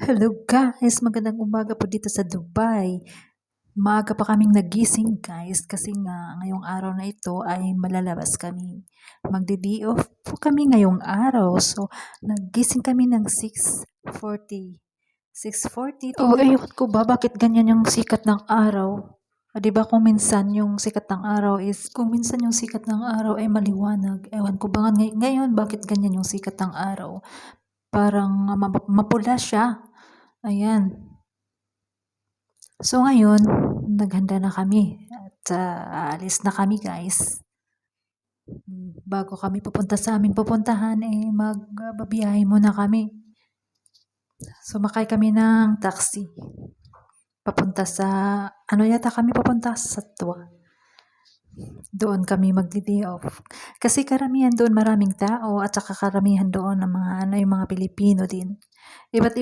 Hello guys, magandang umaga po dito sa Dubai. Maaga pa kaming nagising guys kasi nga ngayong araw na ito ay malalabas kami. Magdi-day off po kami ngayong araw. So, nagising kami ng 6:40. 6:40. Oh, ayun ko ba bakit ganyan yung sikat ng araw? 'Di ba kung minsan yung sikat ng araw ay maliwanag. Ewan ko ba ngayon bakit ganyan yung sikat ng araw? Parang mapula siya. Ayan. So ngayon, naghanda na kami at aalis na kami guys. Bago kami pupunta sa aming pupuntahan, magbabiyahe muna kami. Sumakay kami ng taxi. Papunta sa, yata kami papunta sa Satwa. Doon kami magdi-day off. Kasi karamihan doon maraming tao at saka karamihan doon ng yung mga Pilipino din. Iba't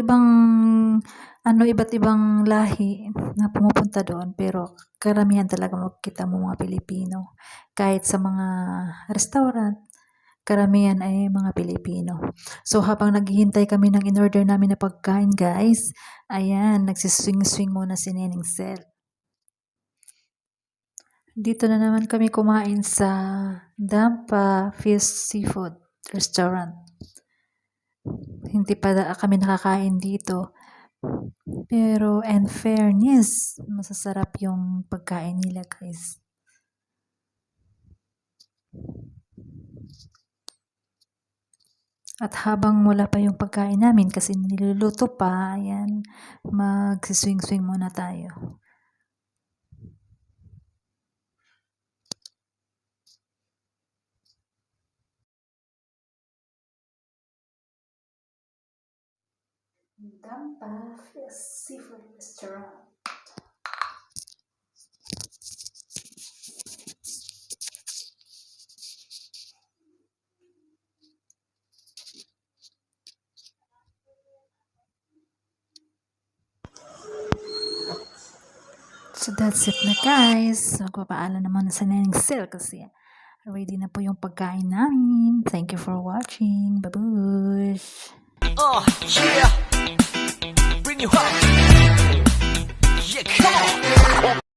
ibang lahi na pumupunta doon pero karamihan talaga makikita mo mga Pilipino. Kahit sa mga restaurant, karamihan ay mga Pilipino. So habang naghihintay kami ng in-order namin na pagkain guys, ayan, nagsiswing-swing muna si Neneng Sel. Dito na naman kami kumain sa Dampa Fish Seafood Restaurant. Hindi pa kami nakakain dito. Pero in fairness, masasarap yung pagkain nila guys. At habang wala pa yung pagkain namin kasi niluluto pa, ayan, magsiswing-swing muna tayo. Dampa Fish Seafood Restaurant. So that's it na guys. Magpapaalam naman na sa Neneng Sel kasi ready na po yung pagkain namin. Thank you for watching. Babush! Oh, yeah. Bring you up. Yeah, come on.